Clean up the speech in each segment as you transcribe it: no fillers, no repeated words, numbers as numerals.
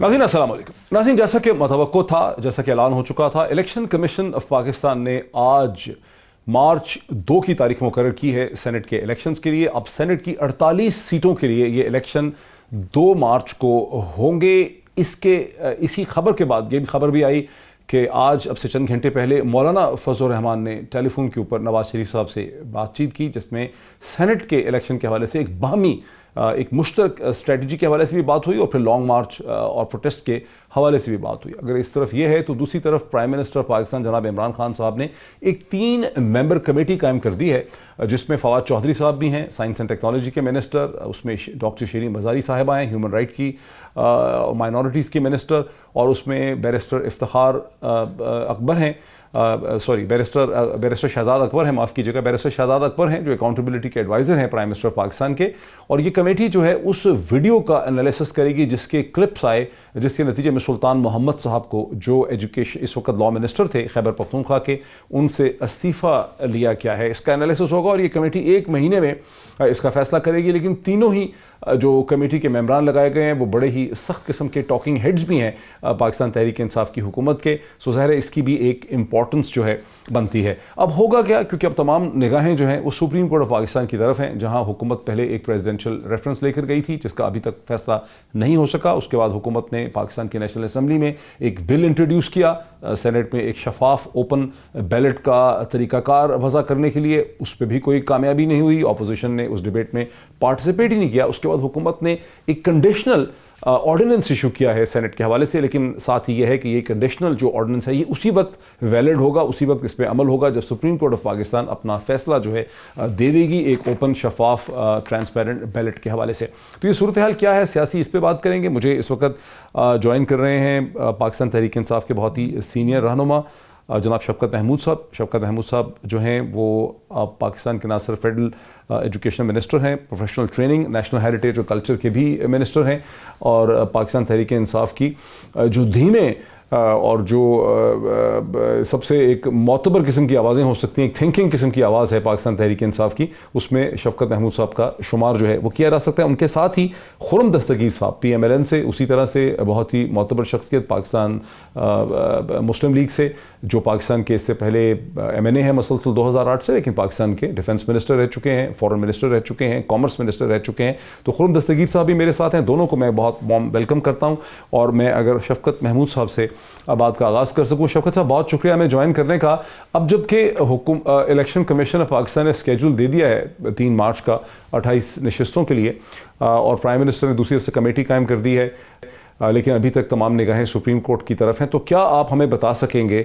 नाज़रीन अस्सलाम वालेकुम। नाज़रीन, जैसा कि मतवक्को था, जैसा कि ऐलान हो चुका था, इलेक्शन कमीशन ऑफ पाकिस्तान ने आज मार्च 2 की तारीख मुकर्रर की है सेनेट के इलेक्शंस के लिए। अब सेनेट की 48 सीटों के लिए ये इलेक्शन 2 मार्च को होंगे। इसी खबर के बाद ये भी खबर भी आई कि आज अब से चंद घंटे पहले मौलाना फजल रहमान ने टेलीफोन के ऊपर नवाज शरीफ साहब से बातचीत की, जिसमें सेनेट के इलेक्शन के हवाले से एक बाहमी एक मुश्तरक स्ट्रेटजी के हवाले से भी बात हुई और फिर लॉन्ग मार्च और प्रोटेस्ट के हवाले से भी बात हुई। अगर इस तरफ ये है तो दूसरी तरफ प्राइम मिनिस्टर पाकिस्तान जनाब इमरान खान साहब ने एक 3 मेंबर कमेटी कायम कर दी है, जिसमें फवाद चौधरी साहब भी हैं, साइंस एंड टेक्नोलॉजी के मिनिस्टर, उसमें डॉक्टर शीरीन मज़ारी साहिबा हैं, ह्यूमन राइट की माइनॉरिटीज़ की मिनिस्टर, और उसमें बैरिस्टर इफ्तिखार अकबर हैं, बैरिस्टर शहजाद अकबर हैं, माफ़ कीजिएगा, बैरिस्टर शहजाद अकबर हैं जो अकाउंटेबिलिटी के एडवाइज़र हैं प्राइम मिनिस्टर पाकिस्तान के। और ये कमेटी जो है उस वीडियो का एनालिसिस करेगी जिसके क्लिप्स आए, जिसके नतीजे में सुल्तान मोहम्मद साहब को, जो एजुकेशन इस वक्त लॉ मिनिस्टर थे खैबर पख्तूनख्वा के, उनसे इस्तीफ़ा लिया क्या है, इसका एनालिसिस होगा। और ये कमेटी 1 महीने में इसका फैसला करेगी। लेकिन तीनों ही जो कमेटी के मेंबरान लगाए गए हैं वो बड़े ही सख्त किस्म के टॉकिंग हेड्स भी हैं पाकिस्तान तहरीक इंसाफ की हुकूमत के। सो ज़ाहिर है इसकी भी एक इम्पॉर्टेंस जो है बनती है। अब होगा क्या, क्योंकि अब तमाम निगाहें जो हैं वो सुप्रीम कोर्ट ऑफ पाकिस्तान की तरफ हैं, जहां हुकूमत पहले एक प्रेसिडेंशियल रेफरेंस लेकर गई थी जिसका अभी तक फैसला नहीं हो सका। उसके बाद हुकूमत ने पाकिस्तान की नेशनल असम्बली में एक बिल इंट्रोड्यूस किया, सेनेट में एक शफाफ ओपन बैलेट का तरीकाकार वज़ा करने के लिए, उस पर भी कोई कामयाबी नहीं हुई, अपोजिशन ने उस डिबेट में पार्टिसिपेट ही नहीं किया। उसके बाद हुकूमत ने एक कंडीशनल ऑर्डिनेंस इशू किया है सेनेट के हवाले से, लेकिन साथ ही यह है कि ये कंडीशनल जो ऑर्डिनेंस है ये उसी वक्त वैलिड होगा, उसी वक्त इस पर अमल होगा जब सुप्रीम कोर्ट ऑफ पाकिस्तान अपना फैसला जो है दे देगी एक ओपन शफाफ ट्रांसपेरेंट बैलेट के हवाले से। तो ये सूरत हाल क्या है सियासी, इस पर बात करेंगे। मुझे इस वक्त ज्वाइन कर रहे हैं पाकिस्तान तहरीक इंसाफ के बहुत ही सीनियर रहनुमा जनाब शफकत महमूद साहब। शफकत महमूद साहब जो हैं वो पाकिस्तान के ना सिर्फ फेडरल एजुकेशन मिनिस्टर हैं, प्रोफेशनल ट्रेनिंग, नेशनल हेरिटेज और कल्चर के भी मिनिस्टर हैं, और पाकिस्तान तहरीक इंसाफ की जो धीमे और जो सबसे एक मोतबर किस्म की आवाज़ें हो सकती हैं, एक थिंकिंग किस्म की आवाज़ है पाकिस्तान तहरीक इंसाफ की, उसमें शफकत महमूद साहब का शुमार जो है वो किया जा सकता है। उनके साथ ही खुर्रम दस्तगीर साहब PMLN से, उसी तरह से बहुत ही मोतबर शख्सियत पाकिस्तान मुस्लिम लीग से, जो पाकिस्तान के इससे पहले MNA है मसलसल 2008 से, लेकिन पाकिस्तान के डिफेंस मिनिस्टर रह चुके हैं, फॉरेन मिनिस्टर रह चुके हैं, कॉमर्स मिनिस्टर रह चुके हैं। तो खुर्रम दस्तगीर साहब भी मेरे साथ हैं, दोनों को मैं बहुत वार्म वेलकम करता हूँ। और मैं अगर शफकत महमूद साहब से बात का आगाज़ कर सकूँ। शफकत साहब बहुत शुक्रिया हमें ज्वाइन करने का। अब जबकि इलेक्शन कमीशन ऑफ पाकिस्तान ने स्केड्यूल दे दिया है 3 मार्च का 28 नशिस्तों के लिए, और प्राइम मिनिस्टर ने दूसरी तरफ से कमेटी कायम कर दी है, लेकिन अभी तक तमाम निगाहें सुप्रीम कोर्ट की तरफ हैं। तो क्या आप हमें बता सकेंगे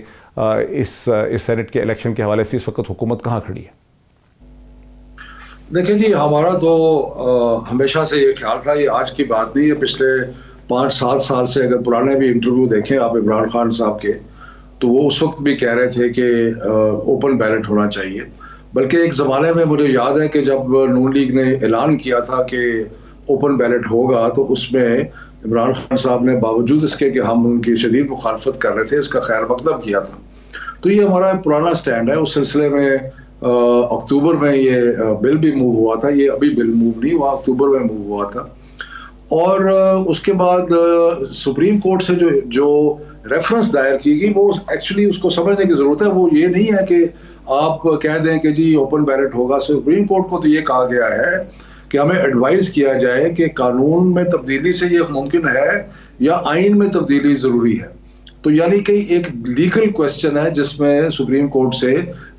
इस सेनेट के इलेक्शन के हवाले से इस वक्त हुकूमत कहाँ खड़ी है? देखिए जी, हमारा तो हमेशा से ये ख्याल था, ये आज की बात नहीं है, पिछले 5-7 साल से अगर पुराने भी इंटरव्यू देखें आप इमरान खान साहब के, तो वो उस वक्त भी कह रहे थे कि ओपन बैलेट होना चाहिए। बल्कि एक ज़माने में मुझे याद है कि जब नून लीग ने ऐलान किया था कि ओपन बैलेट होगा, तो उसमें इमरान खान साहब ने बावजूद इसके कि हम उनकी शदीद मुखालफत कर रहे थे, इसका खैर मकदम किया था। तो ये हमारा पुराना स्टैंड है। उस सिलसिले में अक्टूबर में ये बिल भी मूव हुआ था, ये अभी बिल मूव नहीं हुआ, अक्टूबर में मूव हुआ था। और उसके बाद सुप्रीम कोर्ट से जो रेफरेंस दायर की गई, वो एक्चुअली उसको समझने की ज़रूरत है। वो ये नहीं है कि आप कह दें कि जी ओपन बैलेट होगा। सुप्रीम कोर्ट को तो ये कहा गया है कि हमें एडवाइस किया जाए कि कानून में तब्दीली से ये मुमकिन है या आइन में तब्दीली ज़रूरी है। तो यानी कि एक लीगल क्वेश्चन है जिसमें सुप्रीम कोर्ट से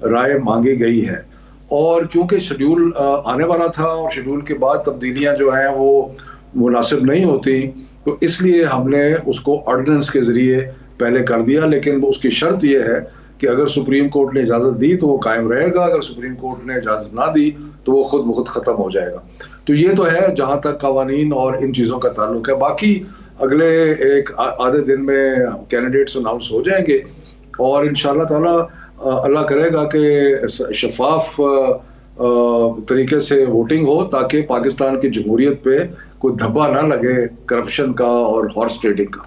राय मांगी गई है। और क्योंकि शेड्यूल आने वाला था और शेड्यूल के बाद तब्दीलियाँ जो हैं वो मुनासिब नहीं होती, तो इसलिए हमने उसको ऑर्डिनेंस के ज़रिए पहले कर दिया। लेकिन उसकी शर्त यह है कि अगर सुप्रीम कोर्ट ने इजाज़त दी तो वो कायम रहेगा, अगर सुप्रीम कोर्ट ने इजाज़त ना दी तो वो खुद ब खुद ख़त्म हो जाएगा। तो ये तो है जहाँ तक कवानीन और इन चीज़ों का ताल्लुक है। बाकी अगले एक आधे दिन में कैंडिडेट्स अनाउंस हो जाएंगे और इंशाअल्लाह ताला अल्लाह करेगा कि शफाफ तरीके से वोटिंग हो, ताकि पाकिस्तान की जमहूरियत पे कोई धब्बा ना लगे करप्शन का और हॉर्स ट्रेडिंग का।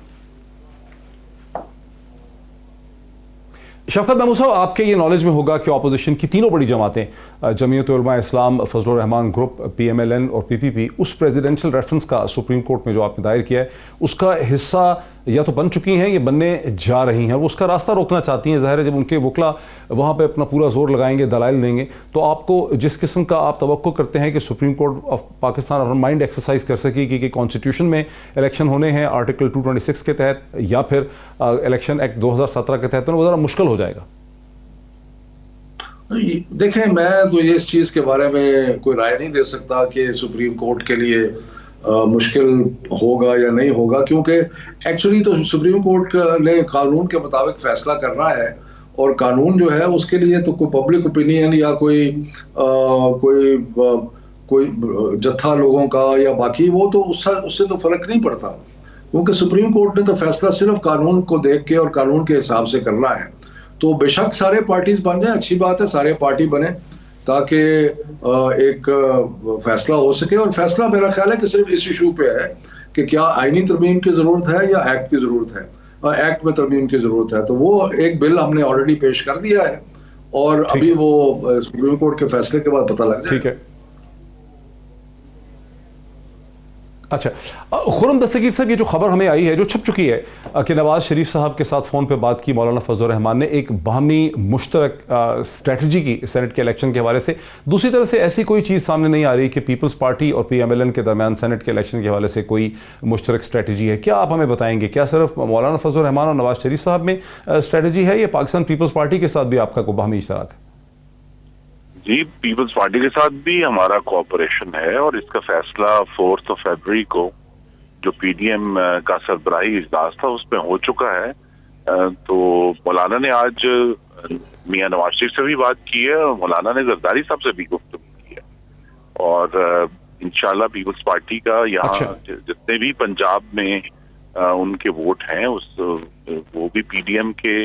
शफकत महमूद साहब, आपके ये नॉलेज में होगा कि अपोजिशन की तीनों बड़ी जमातें, जमीयत उलमा इस्लाम, फजलुर रहमान ग्रुप, PMLN और PPP, उस प्रेसिडेंशियल रेफरेंस का सुप्रीम कोर्ट में जो आपने दायर किया है उसका हिस्सा या तो बन चुकी हैं या बनने जा रही हैं, वो उसका रास्ता रोकना चाहती हैं। ज़ाहिर है जब उनके वकला वहाँ पे अपना पूरा जोर लगाएंगे, दलाइल देंगे, तो आपको जिस किस्म का आप तवक्को करते हैं कि सुप्रीम कोर्ट ऑफ पाकिस्तान अपना माइंड एक्सरसाइज कर सकेगी कि कॉन्स्टिट्यूशन में इलेक्शन होने हैं आर्टिकल 226 के तहत या फिर इलेक्शन एक्ट 2017 के तहत, तो वो ज़रा मुश्किल हो जाएगा। देखें, मैं तो ये इस चीज़ के बारे में कोई राय नहीं दे सकता कि सुप्रीम कोर्ट के लिए मुश्किल होगा या नहीं होगा, क्योंकि एक्चुअली तो सुप्रीम कोर्ट ने कानून के मुताबिक फैसला करना है, और कानून जो है उसके लिए तो कोई पब्लिक ओपिनियन या कोई जत्था लोगों का या बाकी वो तो उससे तो फर्क नहीं पड़ता, क्योंकि सुप्रीम कोर्ट ने तो फैसला सिर्फ कानून को देख के और कानून के हिसाब से करना है। तो बेशक सारे पार्टीज बन जाए, अच्छी बात है, सारे पार्टी बने ताकि एक फैसला हो सके। और फैसला मेरा ख्याल है कि सिर्फ इस इशू पे है कि क्या आईनी तरमीम की ज़रूरत है या एक्ट की ज़रूरत है, एक्ट में तरमीम की ज़रूरत है। तो वो एक बिल हमने ऑलरेडी पेश कर दिया है और अभी वो सुप्रीम कोर्ट के फैसले के बाद पता लग जाएगा। ठीक है, अच्छा, खुर्रम दस्तगीर साहब, ये जो खबर हमें आई है, जो छप चुकी है कि नवाज शरीफ साहब के साथ फ़ोन पे बात की मौलाना फजलुर रहमान ने एक बाहमी मुश्तरक स्ट्रेटजी की सेनेट के इलेक्शन के हवाले से। दूसरी तरफ से ऐसी कोई चीज़ सामने नहीं आ रही कि पीपल्स पार्टी और PMLN के दरमियान सेनेट के इलेक्शन के हवाले से कोई मुश्तरक स्ट्रेटजी है। क्या आप हमें बताएंगे, क्या सिर्फ मौलाना फजलुर रहमान और नवाज शरीफ साहब में स्ट्रेटजी है या पाकिस्तान पीपल्स पार्टी के साथ भी आपका कोई बाहमी इश्तराक है? जी, पीपल्स पार्टी के साथ भी हमारा कोऑपरेशन है और इसका फैसला 4 फरवरी को जो PDM का सरबराही इजलास था उसमें हो चुका है। तो मौलाना ने आज मियां नवाज शरीफ से भी बात की है और मौलाना ने जरदारी साहब से भी गुफ्तगू की है, और इंशाल्लाह पीपल्स पार्टी का यहाँ जितने भी पंजाब में उनके वोट हैं वो भी PDM के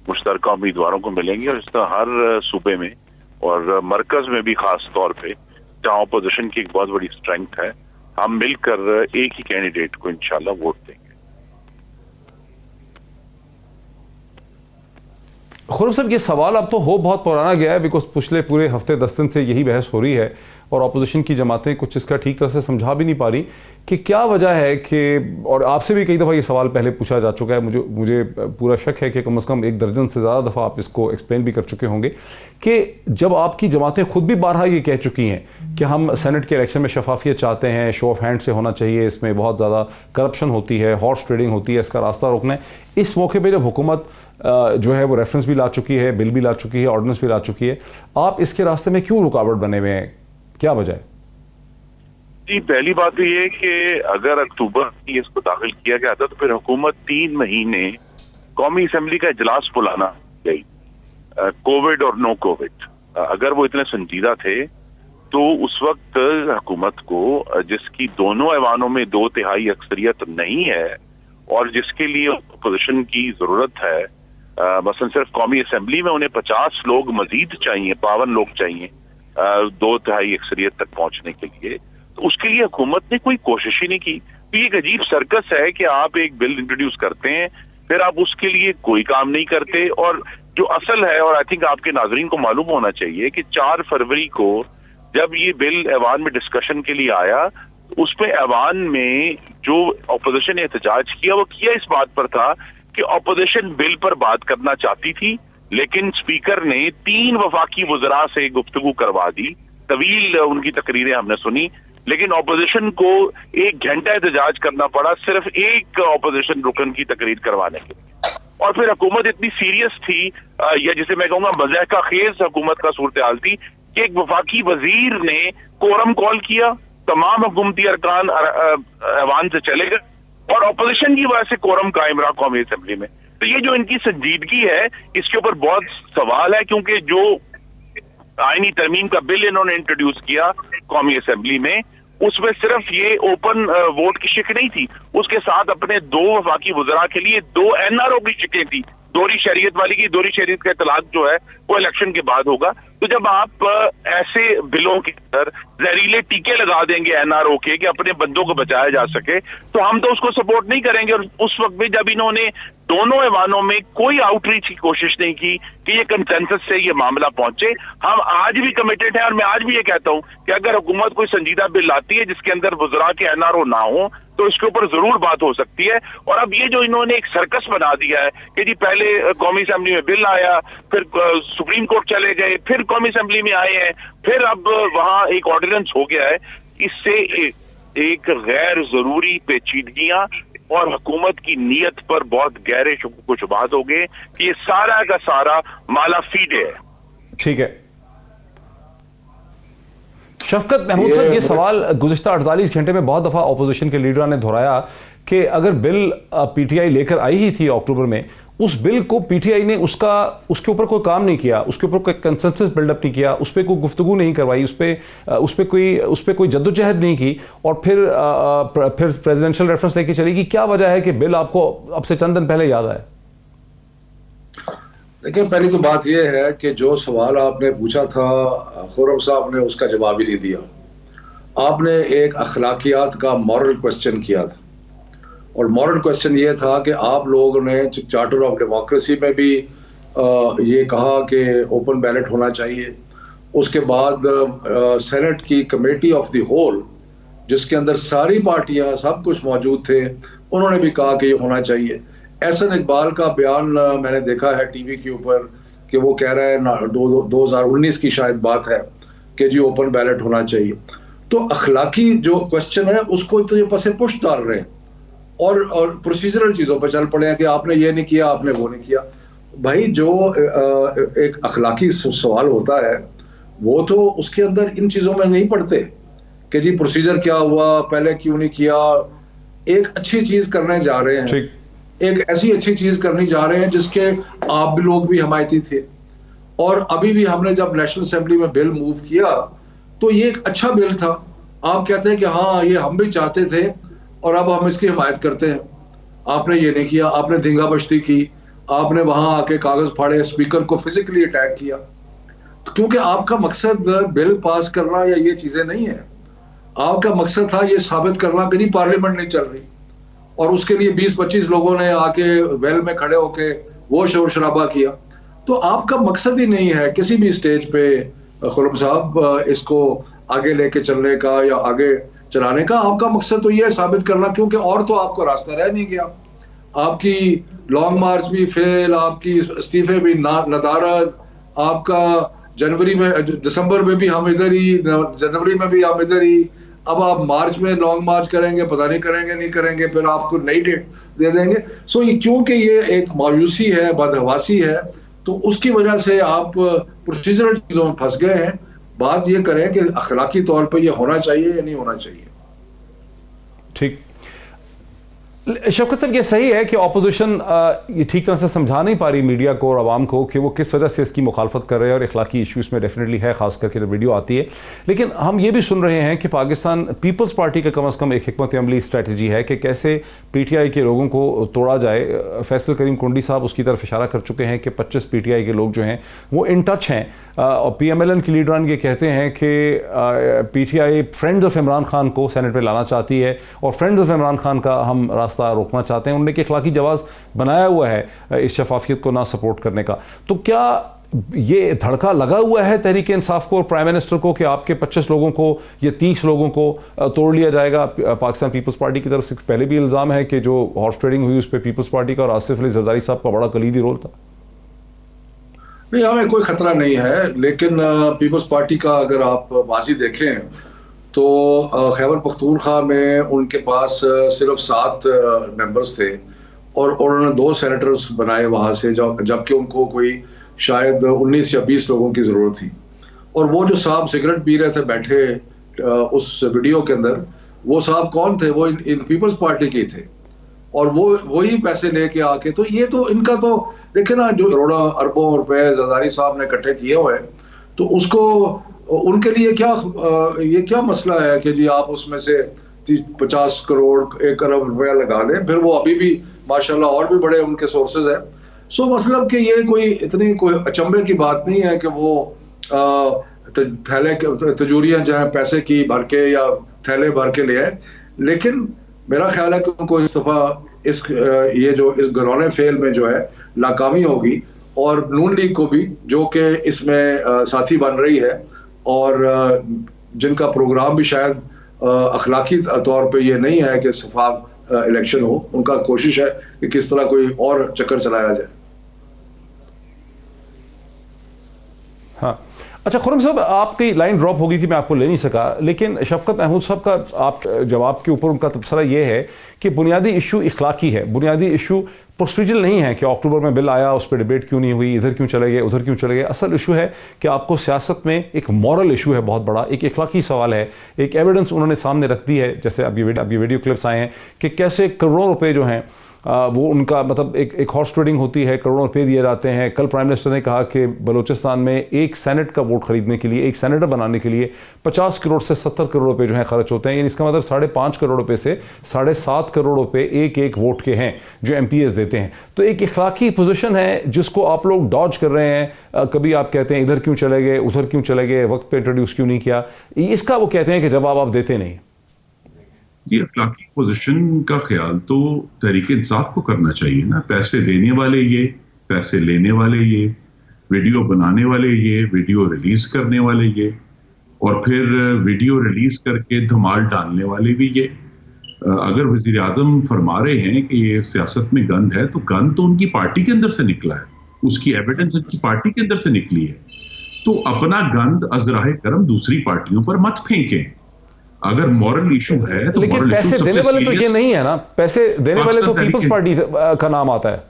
मुश्तरका उम्मीदवारों को मिलेंगे, और इस तरह हर सूबे में और मरकज में भी खास तौर पे जहाँ अपोजिशन की एक बहुत बड़ी स्ट्रेंथ है, हम मिलकर एक ही कैंडिडेट को इंशाल्लाह वोट देंगे। खुर्रम साहब, ये सवाल अब तो हो बहुत पुराना गया है, बिकॉज पिछले पूरे हफ्ते 10 दिन से यही बहस हो रही है और अपोजिशन की जमातें कुछ इसका ठीक तरह से समझा भी नहीं पा रही कि क्या वजह है कि, और आपसे भी कई दफ़ा ये सवाल पहले पूछा जा चुका है, मुझे पूरा शक है कि कम से कम 1 दर्जन से ज़्यादा दफ़ा आप इसको एक्सप्लेन भी कर चुके होंगे कि जब आपकी जमातें खुद भी बारहा ये कह चुकी हैं कि हम सेनेट के इलेक्शन में शफाफियत चाहते हैं, शो ऑफ हैंड से होना चाहिए, इसमें बहुत ज़्यादा करप्शन होती है, हॉर्स ट्रेडिंग होती है, इसका रास्ता रोकना है। इस मौके पर जब हुकूमत जो है वो रेफरेंस भी ला चुकी है, बिल भी ला चुकी है, ऑर्डिनेंस भी ला चुकी है, आप इसके रास्ते में क्यों रुकावट बने हुए हैं, क्या वजह है? जी, पहली बात तो ये कि अगर अक्टूबर में इसको दाखिल किया गया था तो फिर हुकूमत 3 महीने कौमी असम्बली का इजलास बुलाना गई, कोविड और नो कोविड। अगर वो इतने संजीदा थे तो उस वक्त हुकूमत को, जिसकी दोनों ऐवानों में 2/3 अक्सरियत नहीं है और जिसके लिए अपोजिशन की जरूरत है, मसलन सिर्फ कौमी असम्बली में उन्हें 50 लोग मजीद चाहिए, 52 लोग चाहिए 2/3 अक्सरियत तक पहुंचने के लिए, तो उसके लिए हुकूमत ने कोई कोशिश ही नहीं की। तो ये एक अजीब सर्कस है कि आप एक बिल इंट्रोड्यूस करते हैं, फिर आप उसके लिए कोई काम नहीं करते। और जो असल है, और आई थिंक आपके नाजरीन को मालूम होना चाहिए कि 4 फरवरी को जब ये बिल ऐवान में डिस्कशन के लिए आया, उसमें ऐवान में जो अपोजिशन ने एहतजाज किया वो किया इस बात पर था कि अपोजिशन बिल पर बात करना चाहती थी, लेकिन स्पीकर ने 3 वफाकी वज़रा से गुफ्तगू करवा दी। तवील उनकी तकरीरें हमने सुनी, लेकिन अपोजिशन को 1 घंटा एहतजाज करना पड़ा सिर्फ एक अपोजिशन रुकन की तकरीर करवाने के लिए। और फिर हुकूमत इतनी सीरियस थी, या जिसे मैं कहूँगा मज़ाक़ा खेज हुकूमत का सूरत हाल थी, कि एक वफाकी वजीर ने कोरम कॉल किया, तमाम हुकूमती अरकान ऐवान से चले गए और अपोजिशन की वजह से कोरम कायम रहा कौमी असम्बली में। तो ये जो इनकी संजीदगी है, इसके ऊपर बहुत सवाल है, क्योंकि जो आईनी तरमीम का बिल इन्होंने इंट्रोड्यूस किया कौमी असम्बली में, उसमें सिर्फ ये ओपन वोट की शिक नहीं थी, उसके साथ अपने 2 वफाकी वज़रा के लिए 2 NRO की शिकें थी, दोहरी शरीयत वाली की। दोहरी शरीयत का इतलाक जो है वो इलेक्शन के बाद होगा। तो تو جب آپ ایسے بلوں کے اندر زہریلے ٹیکے لگا دیں گے NRO کے کہ اپنے بندوں کو بچایا جا سکے تو ہم تو اس کو سپورٹ نہیں کریں گے. اور اس وقت بھی جب انہوں نے دونوں ایوانوں میں کوئی آؤٹ ریچ کی کوشش نہیں کی کہ یہ کنسنسس سے یہ معاملہ پہنچے, ہم آج بھی کمیٹڈ ہیں. اور میں آج بھی یہ کہتا ہوں کہ اگر حکومت کوئی سنجیدہ بل لاتی ہے جس کے اندر وزراء کے NRO نہ ہوں تو اس کے اوپر ضرور بات ہو سکتی ہے. اور اب یہ جو انہوں نے ایک سرکس بنا دیا ہے کہ جی پہلے قومی اسمبلی میں بل آیا, پھر سپریم کورٹ چلے گئے, پھر قومی اسمبلی میں آئے ہیں, پھر اب وہاں ایک آرڈیننس ہو گیا ہے, اس سے ایک غیر ضروری پیچیدگیاں اور حکومت کی نیت پر بہت گہرے شکوک و شبہات ہو گئے کہ یہ سارا کا سارا مالا فیڈے ہے. ٹھیک ہے شفقت محمود صاحب, یہ سوال گزشتہ 48 گھنٹے میں بہت دفعہ اپوزیشن کے لیڈروں نے دہرایا کہ اگر بل پی ٹی آئی لے کر آئی ہی تھی اکتوبر میں, اس بل کو پی ٹی آئی نے اس کے اوپر کوئی کام نہیں کیا, اس کے اوپر کوئی کنسنسس بلڈ اپ نہیں کیا, اس پہ کوئی گفتگو نہیں کروائی, اس پہ کوئی جدوجہد نہیں کی, اور پھر پریزیڈنشل ریفرنس لے کے چلی گی. کیا وجہ ہے کہ بل آپ کو اب سے چند دن پہلے یاد آئے؟ دیکھیں پہلی تو بات یہ ہے کہ جو سوال آپ نے پوچھا تھا خورم صاحب نے اس کا جواب ہی نہیں دیا. آپ نے ایک اخلاقیات کا مورل کوسچن کیا تھا, اور مورل کوسچن یہ تھا کہ آپ لوگوں نے چارٹر آف ڈیموکریسی میں بھی یہ کہا کہ اوپن بیلٹ ہونا چاہیے. اس کے بعد سینٹ کی کمیٹی آف دی ہول جس کے اندر ساری پارٹیاں سب کچھ موجود تھے, انہوں نے بھی کہا کہ یہ ہونا چاہیے. احسن اقبال کا بیان میں نے دیکھا ہے ٹی وی کے اوپر کہ وہ کہہ رہا ہے 2019 کی شاید بات ہے کہ جی اوپن بیلٹ ہونا چاہیے. تو اخلاقی جو کوسچن ہے اس کو تو یہ پس پش ڈال رہے ہیں اور پروسیجرل چیزوں پہ چل پڑے ہیں کہ آپ نے یہ نہیں کیا, آپ نے وہ نہیں کیا. بھائی جو ایک اخلاقی سوال ہوتا ہے وہ تو اس کے اندر ان چیزوں میں نہیں پڑتے کہ جی پروسیجر کیا ہوا, پہلے کیوں نہیں کیا. ایک اچھی چیز کرنے جا رہے ہیں, ایک ایسی اچھی چیز کرنے جا رہے ہیں جس کے آپ بھی لوگ بھی حمایتی تھے, اور ابھی بھی ہم نے جب نیشنل اسمبلی میں بل موو کیا تو یہ ایک اچھا بل تھا. آپ کہتے ہیں کہ ہاں یہ ہم بھی چاہتے تھے اور اب ہم اس کی حمایت کرتے ہیں. آپ نے یہ نہیں کیا, آپ نے دھنگا بشتی کی, آپ نے وہاں آ کے کاغذ پھاڑے, اسپیکر کو فزیکلی اٹیک کیا, کیونکہ آپ کا مقصد بل پاس کرنا یا یہ چیزیں نہیں ہیں. آپ کا مقصد تھا یہ ثابت کرنا کہ نہیں پارلیمنٹ نہیں چل رہی, اور اس کے لیے 20-25 لوگوں نے آ کے ویل میں کھڑے ہو کے وہ شور شرابہ کیا. تو آپ کا مقصد ہی نہیں ہے کسی بھی سٹیج پہ خرم صاحب اس کو آگے لے کے چلنے کا یا آگے چلانے کا. آپ کا مقصد تو یہ ہے ثابت کرنا, کیونکہ اور تو آپ کو راستہ رہ نہیں گیا. آپ کی لانگ مارچ بھی فیل, آپ کی استعفے بھی ندارت, آپ کا جنوری میں دسمبر میں بھی ہم ادھر ہی, جنوری میں بھی ہم ادھر ہی. اب آپ مارچ میں لانگ مارچ کریں گے, پتہ نہیں کریں گے نہیں کریں گے, پھر آپ کو نئی ڈیٹ دے دیں گے. سو کیونکہ یہ ایک مایوسی ہے, بدحواسی ہے, تو اس کی وجہ سے آپ پروسیجرل چیزوں میں پھنس گئے ہیں. بات یہ کریں کہ اخلاقی طور پہ یہ ہونا چاہیے یا نہیں ہونا چاہیے. ٹھیک شوکت صاحب, یہ صحیح ہے کہ اپوزیشن یہ ٹھیک طرح سے سمجھا نہیں پا رہی میڈیا کو اور عوام کو کہ وہ کس وجہ سے اس کی مخالفت کر رہے ہیں, اور اخلاقی ایشوز میں ڈیفینیٹلی ہے, خاص کر کے جب ویڈیو آتی ہے. لیکن ہم یہ بھی سن رہے ہیں کہ پاکستان پیپلز پارٹی کا کم از کم ایک حکمت عملی اسٹریٹجی ہے کہ کیسے پی ٹی آئی کے لوگوں کو توڑا جائے. فیصل کریم کنڈی صاحب اس کی طرف اشارہ کر چکے ہیں کہ 25 پی ٹی آئی کے لوگ جو ہیں وہ ان ٹچ ہیں, اور پی ایم ایل این کے لیڈران یہ کہتے ہیں کہ P T I friends of Imran Khan کو سینٹ پہ لانا چاہتی ہے, اور فرینڈز آف عمران خان کا ہم راستہ روکنا چاہتے ہیں. انہوں نے ایک اخلاقی جواز بنایا ہوا ہے اس شفافیت کو نہ سپورٹ کرنے کا. تو کیا یہ دھڑکا لگا ہوا ہے تحریک انصاف کو اور پرائم منسٹر کو کہ آپ کے 25 لوگوں کو یا 30 لوگوں کو توڑ لیا جائے گا پاکستان پیپلز پارٹی کی طرف سے؟ پہلے بھی الزام ہے کہ جو ہارس ٹریڈنگ ہوئی اس پہ پیپلز پارٹی کا اور آصف علی زرداری صاحب کا بڑا کلیدی رول تھا. نہیں, ہمیں کوئی خطرہ نہیں ہے, لیکن پیپلز پارٹی کا اگر آپ ماضی دیکھیں تو خیبر پختونخوا میں ان کے پاس صرف 7 ممبرز تھے, اور انہوں نے 2 سینیٹرز بنائے وہاں سے, جبکہ ان کو کوئی شاید 19 یا 20 لوگوں کی ضرورت تھی. اور وہ جو صاحب سگریٹ پی رہے تھے بیٹھے اس ویڈیو کے اندر, وہ صاحب کون تھے؟ وہ ان پیپلز پارٹی کے تھے, اور وہی پیسے لے کے آ کے. تو یہ تو ان کا تو دیکھیں نا, جو کروڑوں اربوں روپے زرداری صاحب نے اکٹھے کیے ہوئے, تو اس کو ان کے لیے یہ کیا مسئلہ ہے کہ جی آپ اس میں سے 50 کروڑ 1 ارب روپیہ لگا دیں, پھر وہ ابھی بھی ماشاءاللہ اور بھی بڑے ان کے سورسز ہیں. سو مطلب کہ یہ کوئی اتنی کوئی اچنبے کی بات نہیں ہے کہ وہ थैले तजूरियाँ जो हैं पैसे की भर के या थैले भर के ले आए, लेकिन मेरा ख्याल है कि उनको इस दफ़ा ये जो इस घरौने फेल में जो है नाकामी होगी, और नून लीग को भी जो कि इसमें साथी बन रही है और जिनका प्रोग्राम भी शायद अखलाकी तौर पे ये नहीं है कि शफाफ इलेक्शन हो, उनका कोशिश है कि किस तरह कोई और चक्कर चलाया जाए। हाँ, अच्छा खुरम साहब, आपकी लाइन ड्रॉप हो गई थी, मैं आपको ले नहीं सका, लेकिन शफकत महमूद साहब का आप जवाब के ऊपर उनका तबसरा ये है कि बुनियादी इशू इखलाकी है, बुनियादी इशू प्रोसीजरल नहीं है कि अक्टूबर में बिल आया उस पर डिबेट क्यों नहीं हुई, इधर क्यों चले गए उधर क्यों चले गए। असल इशू है कि आपको सियासत में एक मॉरल इशू है बहुत बड़ा, एक इखलाकी सवाल है, एक एविडेंस उन्होंने सामने रख दी है, जैसे अब ये वीडियो क्लिप्स आए हैं कि कैसे करोड़ों रुपए जो हैं वो उनका मतलब एक हॉर्स ट्रेडिंग होती है, करोड़ों रुपए दिए जाते हैं। कल प्राइम मिनिस्टर ने कहा कि बलूचिस्तान में एक सेनेट का वोट खरीदने के लिए, एक सेनेटर बनाने के लिए 50 करोड़ से 70 करोड़ रुपए जो हैं खर्च होते हैं, यानी इसका मतलब 5.5 करोड़ रुपए से 7.5 करोड़ रुपए एक वोट के हैं जो MPs देते हैं। तो एक इखलाकी पोजीशन है जिसको आप लोग डॉज कर रहे हैं। कभी आप कहते हैं इधर क्यों चले गए उधर क्यों चले गए, वक्त पे इंट्रोड्यूस क्यों नहीं किया, इसका वो कहते हैं कि जवाब आप देते नहीं। ये अखलाकी पोजीशन का ख्याल तो तहरीक इंसाफ को करना चाहिए ना। पैसे देने वाले ये, पैसे लेने वाले ये, वीडियो बनाने वाले ये, वीडियो रिलीज करने वाले ये, और फिर वीडियो रिलीज करके धमाल डालने वाले भी ये। अगर वजीर आजम फरमा रहे हैं कि ये सियासत में गंद है, तो गंद तो उनकी पार्टी के अंदर से निकला है, उसकी एविडेंस उनकी पार्टी के अंदर से निकली है। तो अपना गंद अजराहे करम दूसरी पार्टियों पर मत फेंकें। अगर मॉरल इशू है तो लेकिन पैसे देने वाले तो ये नहीं है ना, पैसे देने वाले तो पीपल्स पार्टी का नाम आता है।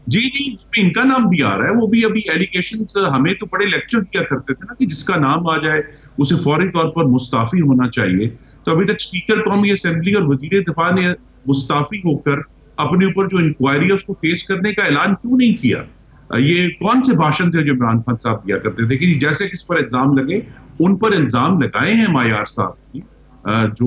जी नहीं, उसमें इनका नाम भी आ रहा है। वो भी अभी एलिगेशंस, हमें तो बड़े लेक्चर दिया करते थे ना कि जिसका नाम आ जाए उसे फौरी तौर पर मुस्ताफी होना चाहिए। तो अभी तक स्पीकर कौमी असेंबली और वजीर दिफा ने मुस्ताफी होकर अपने ऊपर जो इंक्वायरी है उसको फेस करने का ऐलान क्यों नहीं किया? ये कौन से भाषण थे जो इमरान खान साहब दिया करते थे कि जैसे किस पर इल्जाम लगे उन पर इल्जाम लगाए हैं मायार साहब की, जो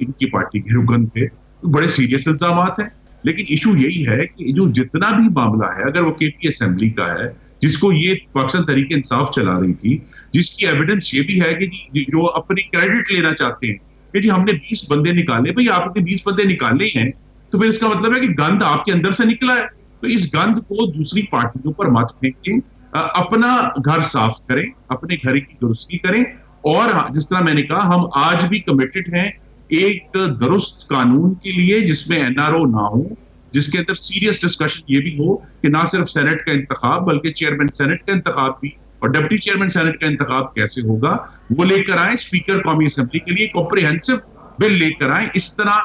इनकी पार्टी के रुकन थे। तो बड़े सीरियस इल्जाम हैं, लेकिन इशू यही है कि जो जितना भी मामला है, अगर वो KP असेंबली का है जिसको ये पाकिस्तान तहरीक इंसाफ चला रही थी, जिसकी एविडेंस ये भी है कि जो अपनी क्रेडिट लेना चाहते हैं कि जी हमने 20 बंदे निकाले, भाई आपने 20 बंदे निकाले हैं तो फिर इसका मतलब है कि गंद आपके अंदर से निकला है। तो इस गंद को दूसरी पार्टियों पर मत फेंकें, अपना घर साफ करें, अपने घर की दुरुस्ती करें। और जिस तरह मैंने कहा, हम आज भी कमिटेड हैं एक दुरुस्त कानून के लिए जिसमें NRO ना हो, जिसके अंदर सीरियस डिस्कशन ये भी हो कि ना सिर्फ सेनेट का इंतखाब बल्कि चेयरमैन सेनेट का इंतखाब भी और डिप्टी चेयरमैन सेनेट का इंतखाब कैसे होगा वो लेकर आए। स्पीकर कौमी असेंबली के लिए कॉम्प्रिहेंसिव बिल लेकर आए। इस तरह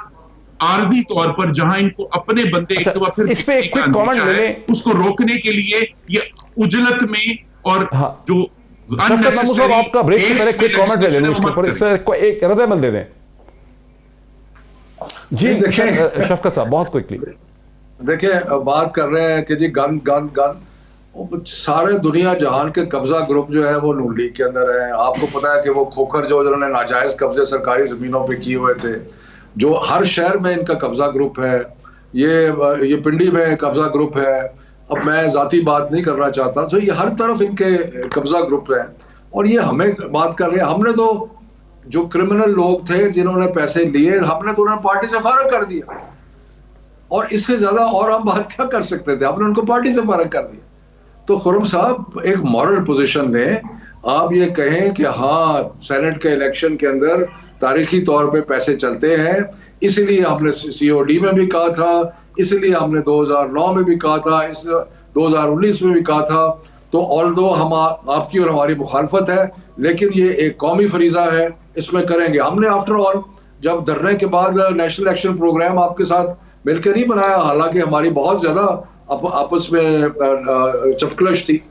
आर्जी तौर पर जहां इनको अपने बंदे एक दफा फिर इस पे एक क्विक कमेंट ले लें, उसको रोकने के लिए ये उजलत में और जो आपका ब्रेक से पहले क्विक कमेंट ले लें उसके ऊपर, इस पर एक रद्द-ए-अमल दे दें। जी शफकत साहब बहुत क्विकली। देखिए, बात कर रहे हैं कि जी गन गन गन, सारे दुनिया जहान के कब्जा ग्रुप जो है वो नून लीग के अंदर है। आपको पता है कि वो खोखर जो उन्होंने नाजायज कब्जे सरकारी जमीनों पे किए हुए थे, जो हर शहर में इनका कब्जा ग्रुप है। ये पिंडी में कब्जा ग्रुप है। अब मैं जाती बात नहीं करना चाहता, तो ये हर तरफ इनके कब्जा ग्रुप है। और ये हमें बात कर रहे हैं, हमने तो जो क्रिमिनल लोग थे जिन्होंने पैसे लिए, हमने तो उन्हें पार्टी से फारग कर दिया। और इससे ज्यादा और हम बात क्या कर सकते थे? हमने उनको पार्टी से फारग कर दिया। तो खुरम साहब एक मॉरल पोजीशन में आप ये कहें कि हाँ सेनेट के इलेक्शन के अंदर तारीखी तौर पे पैसे चलते हैं, इसलिए हमने COD में भी कहा था, इसलिए हमने 2009 में भी कहा था, इस 2019 में भी कहा था। तो ऑल्दो हम आपकी और हमारी मुखालफत है, लेकिन ये एक कौमी फरीजा है, इसमें करेंगे। हमने आफ्टर ऑल जब धरने के बाद नेशनल एक्शन प्रोग्राम आपके साथ मिलकर नहीं बनाया, हालांकि हमारी बहुत ज्यादा आपस में चपकलश थी।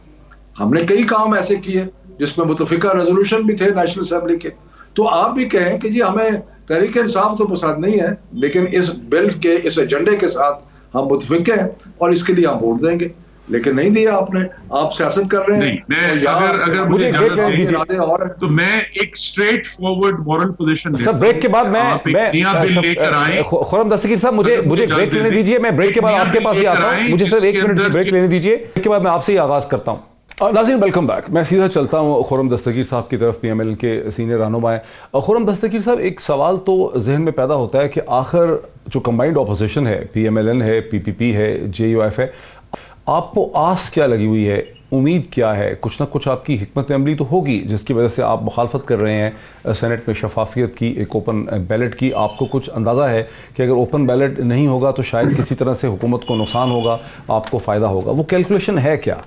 हमने कई काम ऐसे किए जिसमें मुतफिका रेजोल्यूशन भी थे नेशनल असेंबली के। तो आप भी कहें कि जी हमें तहरीक इंसाफ तो पसंद नहीं है, लेकिन इस बिल के इस एजेंडे के साथ हम मुतफिक हैं और इसके लिए हम वोट देंगे, लेकिन नहीं दिया आपने। आप सियासत कर रहे हैं। मैं अगर मुझे इजाजत और तो मैं एक straightforward moral position sir break के बाद मैं बिल लेकर आए। खुरम दस्तगीर साहब मुझे ब्रेक लेने दीजिए, मैं ब्रेक के बाद आपके पास ही आता हूं। मुझे सिर्फ 1 मिनट ब्रेक लेने दीजिए, इसके बाद मैं आपसे ही आगाज करता हूं। नाज़रीन वेलकम बैक। मैं सीधा चलता हूँ खुर्रम दस्तगीर साहब की तरफ, PMLN के सीनियर रहनुमा हैं। खुर्रम दस्तगीर साहब, एक सवाल तो जहन में पैदा होता है कि आखिर जो कंबाइंड अपोजिशन है, PMLN है, PPP है, JUF है, आपको आस क्या लगी हुई है, उम्मीद क्या है? कुछ ना कुछ आपकी हिकमत अमली तो होगी जिसकी वजह से आप मुखालफत कर रहे हैं सेनेट में शफाफियत की, एक ओपन बैलेट की। आपको कुछ अंदाज़ा है कि अगर ओपन बैलेट नहीं होगा तो शायद किसी तरह से हुकूमत को नुकसान होगा, आपको फ़ायदा होगा, वो कैलकुलेशन है क्या?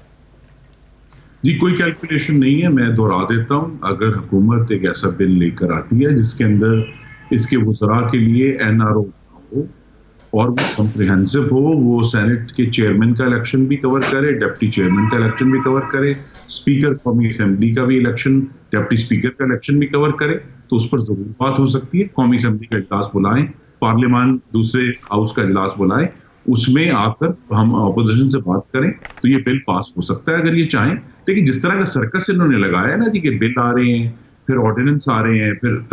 जी, कोई कैलकुलेशन नहीं है। मैं दोहरा देता हूं, अगर हुकूमत एक ऐसा बिल लेकर आती है जिसके अंदर इसके वज़रा के लिए NRO हो और वो कम्प्रिहेंसिव हो, वो सेनेट के चेयरमैन का इलेक्शन भी कवर करे, डिप्टी चेयरमैन का इलेक्शन भी कवर करे, स्पीकर कौमी असेंबली का भी इलेक्शन, डिप्टी स्पीकर का इलेक्शन भी कवर करे, तो उस पर जरूर बात हो सकती है। कौमी असेंबली का इजलास बुलाएं, पार्लियामान दूसरे हाउस का इजलास बुलाएं, उसमें आकर हम अपोजिशन से बात करें तो ये बिल पास हो सकता है अगर ये चाहें। लेकिन जिस तरह का सर्कस इन्होंने लगाया ना जी, कि बिल आ रहे हैं, फिर ऑर्डिनेंस आ रहे हैं, फिर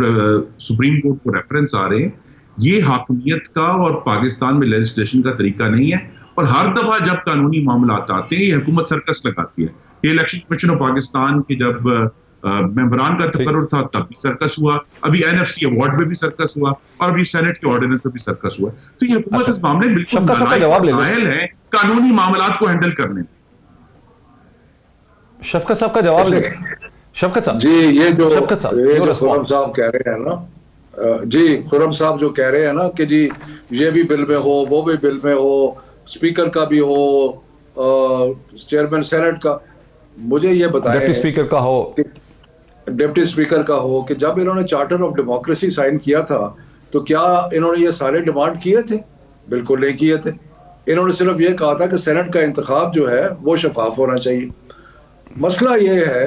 सुप्रीम कोर्ट को रेफरेंस आ रहे हैं, ये हाकमियत का और पाकिस्तान में लेजिस्लेशन का तरीका नहीं है। और हर दफा जब कानूनी मामलात आते हैं ये हुकूमत सर्कस लगाती है। ये इलेक्शन कमीशन ऑफ पाकिस्तान के जब मेंबरान का तकर्रुर था तब भी सर्कस हुआ, अभी NFC अवार्ड में भी सर्कस हुआ, और अभी सेनेट के ऑर्डिनेंस में भी सर्कस हुआ। तो ये हुकूमत इस मामले में बिल्कुल नाअहल है कानूनी मामलात को हैंडल करने में। शफकत साहब का जवाब ले। शफकत साहब जी, ये जो खुर्रम साहब कह रहे हैं ना, जी खुर्रम साहब जो कह रहे हैं ना कि जी ये भी बिल में हो, वो भी बिल में हो, स्पीकर का भी हो, चेयरमैन सेनेट का, मुझे ये बताएं, डिप्टी स्पीकर का हो, डिप्टी स्पीकर का हो, कि जब इन्होंने चार्टर ऑफ डेमोक्रेसी साइन किया था तो क्या इन्होंने ये सारे डिमांड किए थे? बिल्कुल नहीं किए थे। इन्होंने सिर्फ ये कहा था कि सेनेट का इंतखाब जो है वो शफाफ होना चाहिए। मसला ये है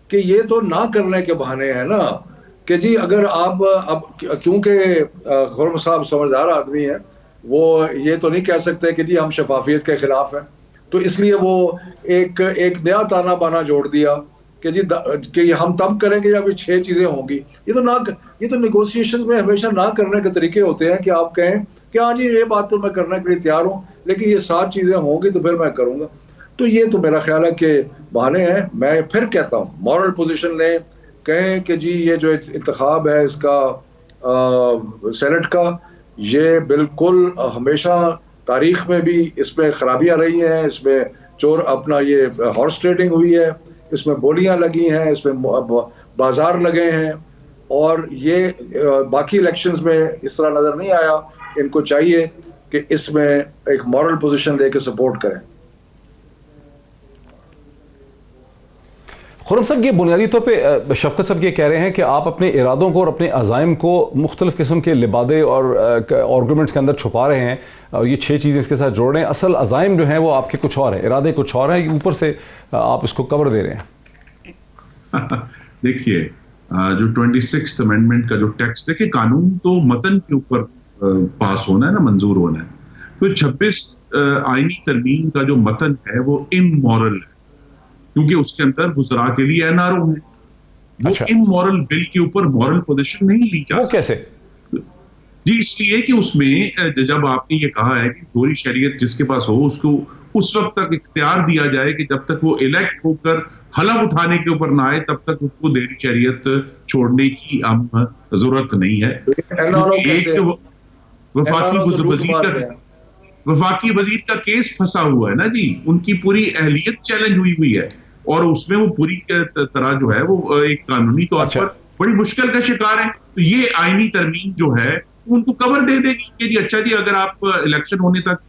कि ये तो ना करने के बहाने हैं ना, कि जी अगर आप अब, क्योंकि खुर्रम साहब समझदार आदमी है, वो ये तो नहीं कह सकते कि जी हम शफाफियत के खिलाफ हैं, तो इसलिए वो एक नया ताना बाना जोड़ दिया कि जी कि हम तब करेंगे जब ये 6 चीजें होंगी। ये तो नेगोशिएशन में हमेशा ना करने के तरीके होते हैं कि आप कहें कि हाँ जी ये बात तो मैं करने के लिए तैयार हूँ, लेकिन ये 7 चीजें होंगी तो फिर मैं करूँगा। तो ये तो मेरा ख्याल है कि बहाने हैं। मैं फिर कहता हूँ, मॉरल पोजीशन लें, कहें कि जी ये जो इंतखाब है इसका सेनेट का, ये बिल्कुल हमेशा तारीख में भी इसमें खराबियां रही हैं, इसमें चोर अपना ये हॉर्स ट्रेडिंग हुई है, इसमें बोलियां लगी हैं, इसमें बाजार लगे हैं, और ये बाकी इलेक्शंस में इस तरह नजर नहीं आया। इनको चाहिए कि इसमें एक मॉरल पोजीशन लेके सपोर्ट करें। खुर्रम साहब, ये बुनियादी तौर पे शफकत साहब ये कह रहे हैं कि आप अपने इरादों को और अपने अज़ाइम को मुख्तलिफ किस्म के लिबादे और आर्गूमेंट्स के अंदर छुपा रहे हैं, और ये 6 चीज़ें इसके साथ जोड़ रहे हैं। असल अज़ाइम जो हैं वो आपके कुछ और हैं, इरादे कुछ और हैं, ऊपर से आप इसको कवर दे रहे हैं। देखिए, जो 26th अमेंडमेंट का जो टेक्स्ट, देखिए कानून तो मतन के ऊपर पास होना है ना, मंजूर होना है। तो 26 आईनी तरमीम का जो मतन है वो इमोरल है, क्योंकि उसके अंदर गुजरा के लिए NRO है। वो इमोरल बिल के ऊपर मॉरल पोजीशन नहीं ली जा सकती। कैसे? जी, इसलिए कि उसमें जब आपने ये कहा है कि दोहरी शरीयत जिसके पास हो उसको उस वक्त तक इख्तियार दिया जाए कि जब तक वो इलेक्ट होकर हलफ उठाने के ऊपर ना आए तब तक उसको दोहरी शरीयत छोड़ने की हम जरूरत नहीं है। एक वफाकी वजीर का केस फंसा हुआ है ना जी, उनकी पूरी अहलियत चैलेंज हुई है, और उसमें वो पूरी तरह जो है वो एक कानूनी तौर पर बड़ी मुश्किल का शिकार है। तो ये आईनी तरमीम जो है उनको कवर दे देगी कि जी अच्छा जी अगर आप इलेक्शन होने तक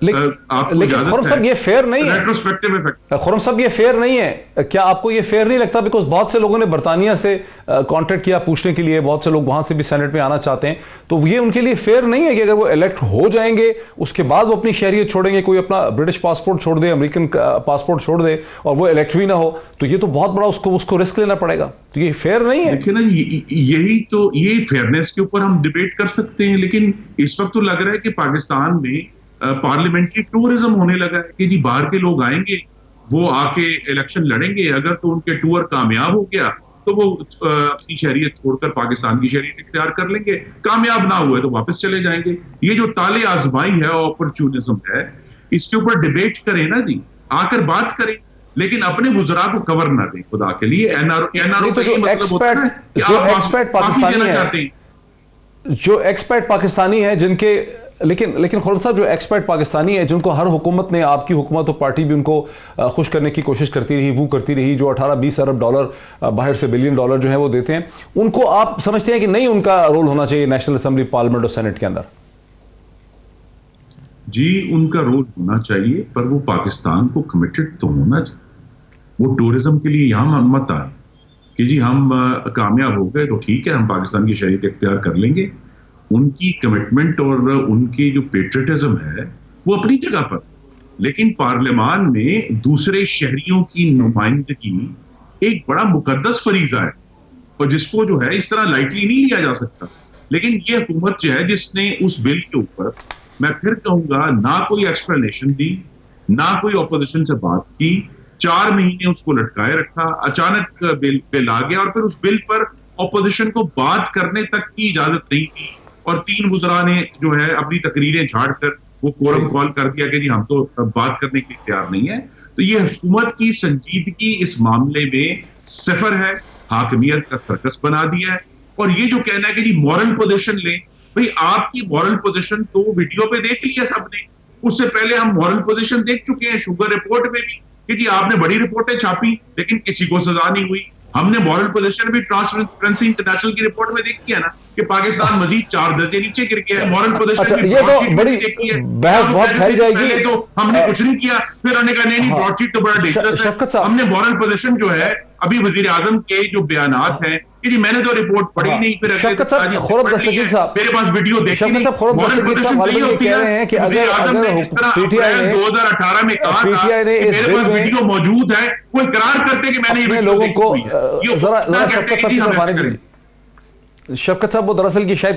लेकिन खुर्रम साहब ये फेयर नहीं है। रेट्रोस्पेक्टिव इफेक्ट, खुर्रम साहब ये फेयर नहीं है। क्या आपको ये फेयर नहीं लगता? बिकॉज बहुत से लोगों ने बरतानिया से कांटेक्ट किया पूछने के लिए, बहुत से लोग वहां से भी सेनेट में आना चाहते हैं, तो ये उनके लिए फेयर नहीं है कि अगर वो इलेक्ट हो जाएंगे उसके बाद वो अपनी शहरियत छोड़ेंगे, कोई अपना ब्रिटिश पासपोर्ट छोड़ दे, अमेरिकन पासपोर्ट छोड़ दे, और वो इलेक्ट भी ना हो, तो ये तो बहुत बड़ा उसको रिस्क लेना पड़ेगा। तो ये फेयर नहीं है। देखिए ना, यही तो, ये फेयरनेस के ऊपर हम डिबेट कर सकते हैं, लेकिन इस वक्त तो लग रहा है कि पाकिस्तान में पार्लियामेंट्री टूरिज्म होने लगा है कि जी बाहर के लोग आएंगे, वो आके इलेक्शन लड़ेंगे, अगर तो उनके टूर कामयाब हो गया तो वो अपनी शहरियत छोड़कर पाकिस्तान की शहरियत इख्तियार कर लेंगे, कामयाब ना हुए तो वापस चले जाएंगे। ये जो ताले आजमाई है, अपॉर्चुनिज्म है, इसके ऊपर डिबेट करें ना जी, आकर बात करें। لیکن اپنے وزراء کو کور نہ دیں خدا کے لیے. این آر او کا یہ مطلب ہوتا ہے نا کہ ایکسپیٹ پاکستانی چاہتے ہیں, جو ایکسپیٹ پاکستانی ہے جن کے لیکن خورم صاحب جو ایکسپرٹ پاکستانی ہے جن کو ہر حکومت نے, آپ کی حکومت و پارٹی بھی ان کو خوش کرنے کی کوشش کرتی رہی, وہ کرتی رہی, جو 18-20 ارب ڈالر باہر سے بلین ڈالر جو ہیں وہ دیتے ہیں, ان کو آپ سمجھتے ہیں کہ نہیں ان کا رول ہونا چاہیے نیشنل اسمبلی, پارلیمنٹ اور سینٹ کے اندر؟ جی ان کا رول ہونا چاہیے, پر وہ پاکستان کو کمیٹڈ تو ہونا چاہیے. وہ ٹورزم کے لیے یہاں مت آئے کہ جی ہم کامیاب ہو گئے تو ٹھیک ہے ہم پاکستان کی شہریت اختیار کر لیں گے. ان کی کمٹمنٹ اور ان کی جو پیٹریٹزم ہے وہ اپنی جگہ پر, لیکن پارلیمان میں دوسرے شہریوں کی نمائندگی ایک بڑا مقدس فریضہ ہے اور جس کو جو ہے اس طرح لائٹلی نہیں لیا جا سکتا. لیکن یہ حکومت جو ہے جس نے اس بل کے اوپر, میں پھر کہوں گا, نہ کوئی ایکسپلینیشن دی, نہ کوئی اپوزیشن سے بات کی, 4 مہینے اس کو لٹکائے رکھا, اچانک بل آ گیا اور پھر اس بل پر اپوزیشن کو بات کرنے تک کی اجازت نہیں دی, اور 3 وزراء نے جو ہے اپنی تقریریں جھاڑ کر وہ کورم کال کر دیا کہ جی ہم تو بات کرنے کے لیے تیار نہیں ہے. تو یہ حکومت کی سنجیدگی اس معاملے میں صفر ہے, حاکمیت کا سرکس بنا دیا ہے. اور یہ جو کہنا ہے کہ جی مورل پوزیشن لیں, بھئی آپ کی مورل پوزیشن تو ویڈیو پہ دیکھ لیا سب نے, اس سے پہلے ہم مورل پوزیشن دیکھ چکے ہیں شوگر رپورٹ میں بھی کہ جی آپ نے بڑی رپورٹیں چھاپی لیکن کسی کو سزا نہیں ہوئی. ہم نے مورل پوزیشن بھی ٹرانسپیرنسی انٹرنیشنل کی رپورٹ میں دیکھی ہے نا کہ پاکستان مزید 4 درجے نیچے گر گیا ہے. مورل پوزیشن بھی دیکھی ہے, بحث بہت پھیل جائے گی. تو ہم نے کچھ نہیں کیا, پھر انہوں نے کہا نہیں براڈ شیٹ تو بڑا ڈینجرس ہے. ہم نے مورل پوزیشن جو ہے ابھی وزیر اعظم کے جو بیانات ہیں کہ جی میں نے تو رپورٹ پڑھی نہیں, پھر میرے پاس ویڈیو دیکھی نہیں. مورل پوزیشن نہیں ہوتی ہے. وزیر اعظم نے جس طرح اپریل 2018 میں کہا تھا کہ میرے پاس ویڈیو موجود ہے, وہ اقرار کرتے کہ میں نے یہ ویڈیو دیکھی ہوئی ہے. شفقت صاحب وہ دراصل کی شاید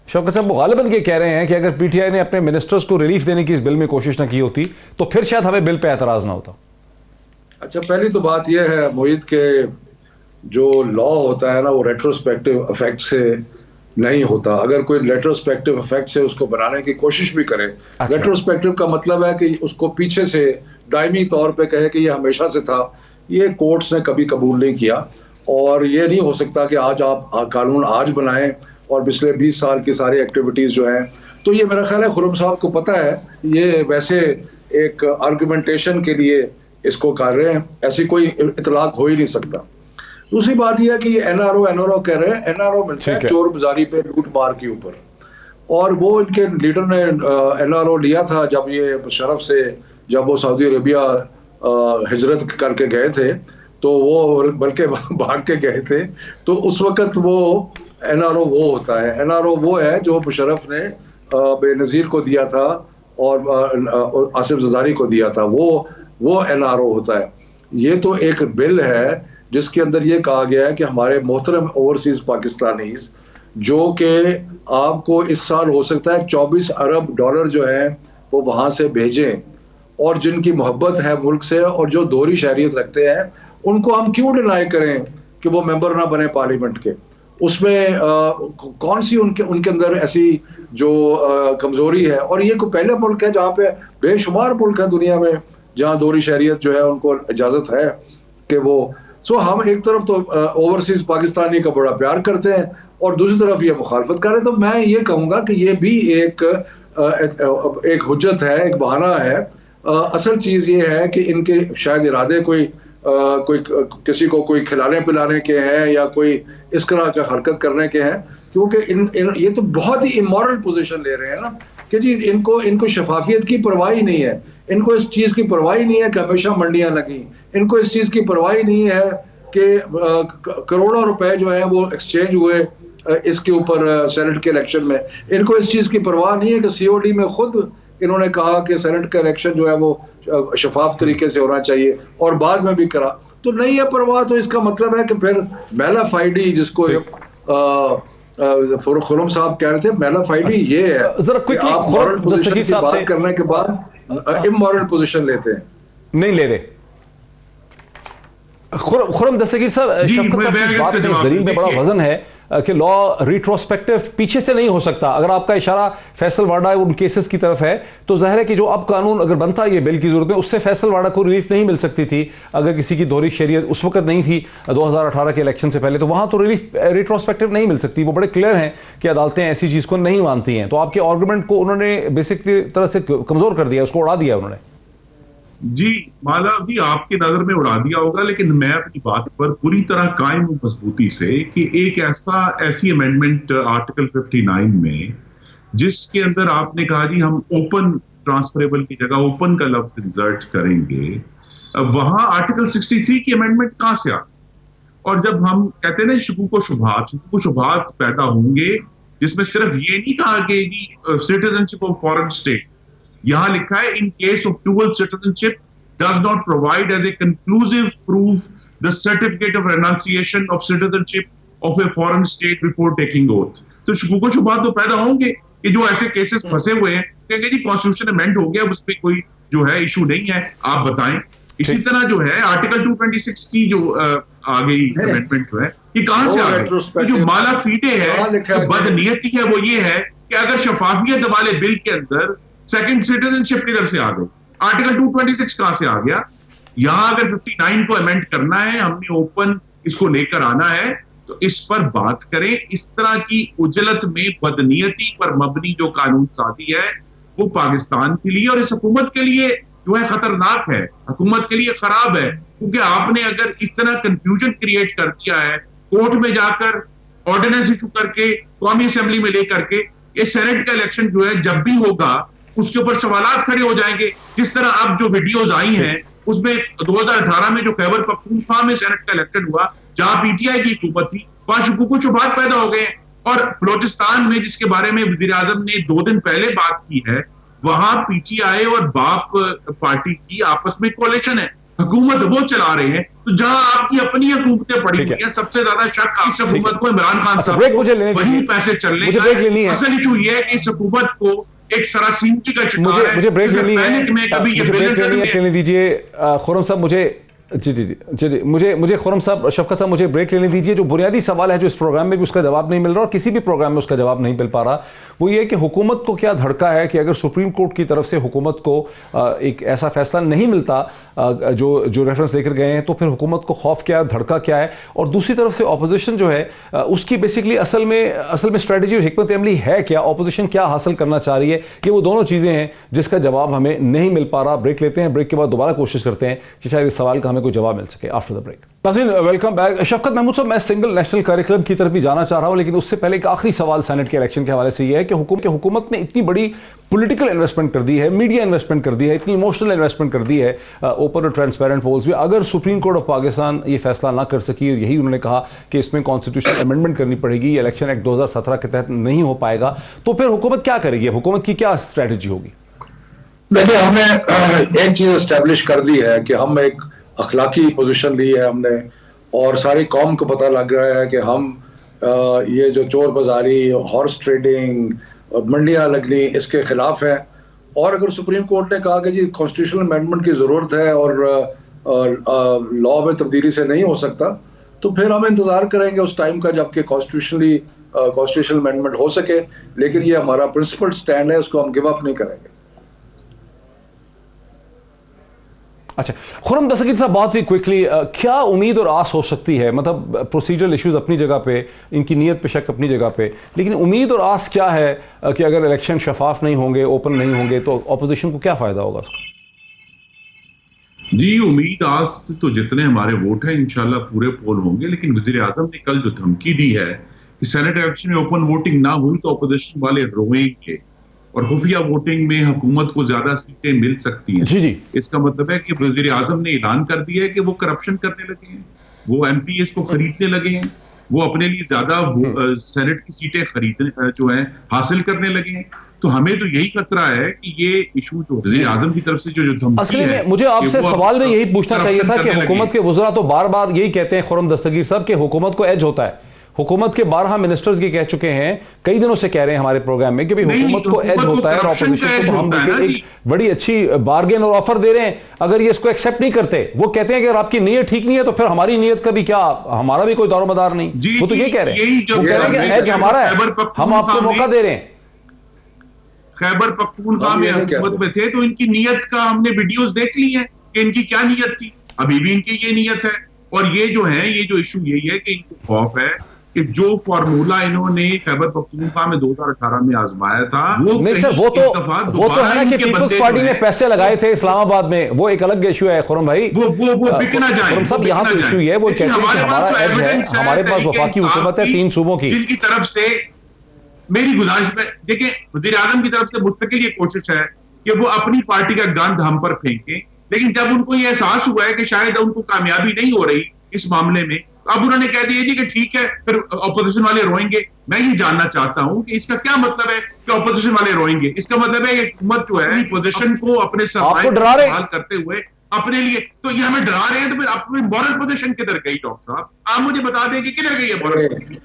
شفقت صاحب وہ غالباً یہ کہہ رہے ہیں کہ اگر پی ٹی آئی نے اپنے منسٹرز کو ریلیف دینے کی اس بل میں کوشش نہ کی ہوتی تو پھر شاید ہمیں بل پہ اعتراض نہ ہوتا. اچھا, پہلی تو بات یہ ہے موید کہ جو لا ہوتا ہے نا وہ ریٹروسپیکٹو افیکٹ سے نہیں ہوتا. اگر کوئی ریٹروسپیکٹو افیکٹ سے اس کو بنانے کی کوشش بھی کرے, ریٹروسپیکٹو کا مطلب ہے کہ اس کو پیچھے سے دائمی طور پہ کہے کہ یہ ہمیشہ سے تھا, یہ کورٹس نے کبھی قبول نہیں کیا. اور یہ نہیں ہو سکتا کہ آج آپ قانون آج بنائیں اور پچھلے 20 سال کی ساری ایکٹیویٹیز جو ہیں. تو یہ میرا خیال ہے خرم صاحب کو پتہ ہے, یہ ویسے ایک آرگومنٹیشن کے لیے اس کو کر رہے ہیں, ایسی کوئی اطلاق ہو ہی نہیں سکتا. دوسری بات یہ ہے کہ یہ این آر او کہہ رہے ہیں, این آر او ملتا ہے چور بازاری پہ, لوٹ مار کے اوپر. اور وہ ان کے لیڈر نے این آر او لیا تھا جب یہ مشرف سے, جب وہ سعودی عربیہ ہجرت کر کے گئے تھے تو وہ بلکہ بھاگ کے گئے تھے, تو اس وقت وہ این آر او وہ ہوتا ہے. این آر او وہ ہے جو مشرف نے بے نظیر کو دیا تھا اور آصف زرداری کو دیا تھا, وہ این آر او ہوتا ہے. یہ تو ایک بل ہے جس کے اندر یہ کہا گیا ہے کہ ہمارے محترم اوورسیز پاکستانیز جو کہ آپ کو اس سال ہو سکتا ہے 24 ارب ڈالر جو ہیں وہ وہاں سے بھیجیں, اور جن کی محبت ہے ملک سے اور جو دوہری شہریت رکھتے ہیں ان کو ہم کیوں ڈینائی کریں کہ وہ ممبر نہ بنے پارلیمنٹ کے. اس میں کون سی ان کے اندر ایسی جو کمزوری ہے. اور یہ کوئی پہلے ملک ہے جہاں پہ بے شمار ملک ہے دنیا میں جہاں دوہری شہریت جو ہے ان کو اجازت ہے کہ وہ ہم ایک طرف تو اوورسیز پاکستانی کا بڑا پیار کرتے ہیں اور دوسری طرف یہ مخالفت کر رہے ہیں. تو میں یہ کہوں گا کہ یہ بھی ایک حجت ہے, ایک بہانہ ہے. اصل چیز یہ ہے کہ ان کے شاید ارادے کوئی کسی کو کوئی کھلانے پلانے کے ہیں یا کوئی اس طرح کا حرکت کرنے کے ہیں, کیونکہ یہ تو بہت ہی امورل پوزیشن لے رہے ہیں نا کہ جی ان کو شفافیت کی پرواہ ہی نہیں ہے, ان کو اس چیز کی پرواہ ہی نہیں ہے کہ ہمیشہ منڈیاں لگیں, ان کو اس چیز کی پرواہ ہی نہیں ہے کہ کروڑوں روپے جو ہیں وہ ایکسچینج ہوئے اس کے اوپر سینٹ کے الیکشن میں. ان کو اس چیز کی پرواہ نہیں ہے کہ سی او ڈی میں خود انہوں نے کہا کہ سینٹ کا الیکشن جو ہے وہ شفاف طریقے سے ہونا چاہیے اور بعد میں بھی کرا. تو نہیں ہے پرواہ, تو اس کا مطلب ہے کہ پھر میلا فائڈی جس کو خرم صاحب کہہ رہے تھے, میلا فائڈی یہ ہے کہ آپ مورل پوزیشن کی بات کرنے کے بعد امورل پوزیشن لیتے ہیں. نہیں لے رہے. خرم دستگیر صاحب, شفقت صاحب کی بات میں اس دلیل میں بڑا وزن ہے. کہ لا ریٹروسپیکٹو پیچھے سے نہیں ہو سکتا. اگر آپ کا اشارہ فیصل واڈا ان کیسز کی طرف ہے تو ظاہر ہے کہ جو اب قانون اگر بنتا یہ بل کی ضرورت ہے, اس سے فیصل واڈا کو ریلیف نہیں مل سکتی تھی اگر کسی کی دوہری شہریت اس وقت نہیں تھی 2018 کے الیکشن سے پہلے, تو وہاں تو ریلیف ریٹروسپیکٹو نہیں مل سکتی. وہ بڑے کلیئر ہیں کہ عدالتیں ایسی چیز کو نہیں مانتی ہیں. تو آپ کے آرگومنٹ کو انہوں نے بیسکلی طرح سے کمزور کر دیا, اس کو اڑا دیا انہوں نے. جی مالا بھی آپ کی نظر میں اڑا دیا ہوگا, لیکن میں اپنی بات پر پوری طرح قائم ہوں مضبوطی سے کہ ایک ایسی امینڈمنٹ آرٹیکل 59 میں جس کے اندر آپ نے کہا جی ہم اوپن ٹرانسفریبل کی جگہ اوپن کا لفظ انسرٹ کریں گے, وہاں آرٹیکل 63 کی امینڈمنٹ کہاں سے آ, اور جب ہم کہتے ہیں نا شکوک و شبہات پیدا ہوں گے جس میں صرف یہ نہیں کہا کہ جی citizenship of foreign state, یہاں لکھا ہے in case of dual citizenship does not provide as a conclusive proof the certificate of renunciation of citizenship of a foreign state before taking oath. تو شکوک و شبہات تو پیدا ہوں گے کہ جو ایسے کیسز پھنسے ہوئے ہیں کہ جی کانسٹیٹیوشن امینڈ ہو گیا, اس پہ کوئی جو ہے ایشو نہیں ہے, آپ بتائیں. اسی طرح جو ہے آرٹیکل 226 کی جو آ گئی امینڈمنٹ جو ہے یہ کہاں سے آ گئی, جو مالا فیڈے ہے بدنیتی ہے وہ یہ ہے کہ اگر شفافیت والے بل کے اندر سیکنڈ سٹیزن شپ کدھر سے آ گئی, آرٹیکل 226 کہاں سے آ گیا. یہاں اگر 59 کو امینڈ کرنا ہے, ہم نے اوپن اس کو لے کر آنا ہے تو اس پر بات کریں. اس طرح کی اجلت میں بدنیتی پر مبنی جو قانون سازی ہے وہ پاکستان کے لیے اور اس حکومت کے لیے جو ہے خطرناک ہے, حکومت کے لیے خراب ہے, کیونکہ آپ نے اگر اتنا کنفیوژن کریٹ کر دیا ہے کورٹ میں جا کر آرڈیننس ایشو کر کے قومی اسمبلی میں لے کر کے, یہ سینٹ کا الیکشن جو ہے جب بھی ہوگا اس کے اوپر سوالات کھڑے ہو جائیں گے. جس طرح اب جو ویڈیوز آئی ہیں اس میں 2018 میں جو خیبر پختونخوا میں سینٹ کا الیکشن ہوا جہاں پی ٹی آئی کی حکومت تھی, وہاں شکوک و شبہات پیدا ہو گئے ہیں. اور بلوچستان میں جس کے بارے میں وزیر اعظم نے 2 دن پہلے بات کی ہے, وہاں پی ٹی آئی اور باپ پارٹی کی آپس میں کولیشن ہے, حکومت وہ چلا رہے ہیں. تو جہاں آپ کی اپنی حکومتیں پڑی ہوئی ہیں, سب سے زیادہ شک اس حکومت کو عمران خان صاحب کو وہی پیسے چلنے کا. اصل ایشو یہ ہے کہ اس حکومت کو ایک سراسیمگی کا شکار ہے. مجھے بریک لینے دیجیے خرم صاحب, مجھے مجھے خرم صاحب, شفقت صاحب مجھے بریک لینے دیجیے. جو بنیادی سوال ہے جو اس پروگرام میں بھی اس کا جواب نہیں مل رہا اور کسی بھی پروگرام میں اس کا جواب نہیں مل پا رہا, وہ یہ کہ حکومت کو کیا دھڑکا ہے کہ اگر سپریم کورٹ کی طرف سے حکومت کو ایک ایسا فیصلہ نہیں ملتا جو ریفرنس لے کر گئے ہیں, تو پھر حکومت کو خوف کیا ہے, دھڑکا کیا ہے. اور دوسری طرف سے اپوزیشن جو ہے اس کی بیسکلی اصل میں اسٹریٹجی اور حکمت عملی ہے کیا, اپوزیشن کیا حاصل کرنا چاہ رہی ہے, کہ وہ دونوں چیزیں ہیں جس کا جواب ہمیں نہیں مل پا رہا. بریک لیتے ہیں, بریک کے بعد دوبارہ کوشش کرتے ہیں کہ شاید اس سوال کا ہمیں کوئی جواب مل سکے آفٹر دا بریک. ناظرین ویلکم بیک. شفقت محمود صاحب, میں سنگل نیشنل کریکلم کی طرف بھی جانا چاہ رہا ہوں, لیکن اس سے پہلے ایک آخری سوال سینٹ کے الیکشن کے حوالے سے یہ ہے کہ حکومت نے اتنی بڑی پولیٹیکل انویسٹمنٹ کر دی ہے, میڈیا انویسٹمنٹ کر دی ہے, اتنی ایموشنل انویسٹمنٹ کر دی ہے اوپن اور ٹرانسپیرنٹ پولز بھی. اگر سپریم کورٹ آف پاکستان یہ فیصلہ نہ کر سکی, اور یہی انہوں نے کہا کہ اس میں کانسٹیٹیوشن امینڈمنٹ کرنی پڑے گی, یہ الیکشن ایکٹ 2017 کے تحت نہیں ہو پائے گا, تو پھر حکومت کیا کرے گی, حکومت کی کیا اسٹریٹجی ہوگی؟ دیکھیں, ہم نے ایک چیز اسٹیبلش کر دی ہے کہ ہم ایک اخلاقی پوزیشن لی ہے ہم نے, اور ساری قوم کو پتہ لگ رہا ہے کہ ہم یہ جو چور بازاری, ہارس ٹریڈنگ, منڈیاں لگنی, اس کے خلاف ہیں. اور اگر سپریم کورٹ نے کہا کہ جی کانسٹیٹیوشنل امینڈمنٹ کی ضرورت ہے اور لاء میں تبدیلی سے نہیں ہو سکتا, تو پھر ہم انتظار کریں گے اس ٹائم کا جب کہ کانسٹیٹیوشنل امینڈمنٹ ہو سکے. لیکن یہ ہمارا پرنسپل سٹینڈ ہے, اس کو ہم گیو اپ نہیں کریں گے. اچھا خرم دستگیر صاحب, بہت ہی کوئکلی, کیا امید اور آس ہو سکتی ہے؟ مطلب پروسیجرل ایشوز اپنی جگہ پہ, ان کی نیت پہ شک اپنی جگہ پہ, لیکن امید اور آس کیا ہے کہ اگر الیکشن شفاف نہیں ہوں گے, اوپن نہیں ہوں گے, تو اپوزیشن کو کیا فائدہ ہوگا اس کا؟ جی امید آس تو جتنے ہمارے ووٹ ہیں انشاءاللہ پورے پول ہوں گے, لیکن وزیر اعظم نے کل جو دھمکی دی ہے کہ سینٹ الیکشن میں اوپن ووٹنگ نہ ہوئی تو اپوزیشن والے روئیں گے اور خفیہ ووٹنگ میں حکومت کو زیادہ سیٹیں مل سکتی ہیں. جی. اس کا مطلب ہے کہ وزیر اعظم نے اعلان کر دیا ہے کہ وہ کرپشن کرنے لگے ہیں, وہ ایم پی ایس کو خریدنے لگے ہیں, وہ اپنے لیے زیادہ سینٹ کی سیٹیں خریدنے جو ہیں حاصل کرنے لگے ہیں. تو ہمیں تو یہی خطرہ ہے کہ یہ ایشو جو وزیر اعظم کی طرف سے جو دھمکی ہے, مجھے آپ سے سوال میں یہی پوچھنا چاہیے تھا کہ حکومت کے وزراء تو بار بار یہی کہتے ہیں خرم دستگیر صاحب کہ حکومت کو ایج ہوتا ہے, हुकूमत के 12 मिनिस्टर्स ये कह चुके हैं, कई दिनों से कह रहे हैं हमारे प्रोग्राम में कि भाई हुकूमत को एज होता है और ऑपोजिशन को हम एक बड़ी अच्छी बार्गेन और ऑफर दे रहे हैं, अगर ये इसको एक्सेप्ट नहीं करते, वो कहते हैं कि अगर आपकी नीयत ठीक नहीं है तो फिर हमारी नीयत का भी क्या, हमारा भी कोई दारोमदार नहीं। वो तो ये कह रहे हैं, वो कह रहे हैं कि एज हमारा है, हम आपको मौका दे रहे हैं। खैबर पख्तूनख्वा में हुकूमत में थे तो इनकी नीयत का हमने वीडियोस देख ली है कि इनकी क्या नीयत थी, अभी भी इनकी ये नीयत है। और ये जो है, ये जो इशू यही है कि इनको खौफ है कि जो फार्मूला इन्होंने खैबर पख्तूनख्वा में 2018 में आजमाया था, वो नहीं सर, वो तो है ना कि पीपल्स पार्टी ने पैसे लगाए थे इस्लामाबाद में, वो एक अलग इशू है खुरम भाई, वो बिक ना जाए। खुरम साहब, यहाँ तो इशू है, वो कहते हैं कि हमारा एज है, हमारे पास वफाकी हुकूमत है 3 सूबों की, जिनकी तरफ से मेरी गुजारिश में देखिए, वजीर आजम की तरफ से मुस्तकिल ये कोशिश है कि वो अपनी पार्टी का गंद हम पर फेंके, लेकिन जब उनको ये एहसास हुआ है कि शायद उनको कामयाबी नहीं हो रही इस मामले में, अब उन्होंने कह दिया जी कि ठीक है, फिर अपोजिशन वाले रोएंगे। मैं ये जानना चाहता हूं कि इसका क्या मतलब है कि अपोजिशन वाले रोएंगे? इसका मतलब है कि हुकूमत जो है पोजीशन को अपने सरमाए करते हुए अपने लिए, तो ये हमें डरा रहे हैं, तो फिर अपनी मॉरल पोजीशन किधर गई? डॉक्टर साहब, आप मुझे बता दें कि किधर गई है मॉरल पोजीशन?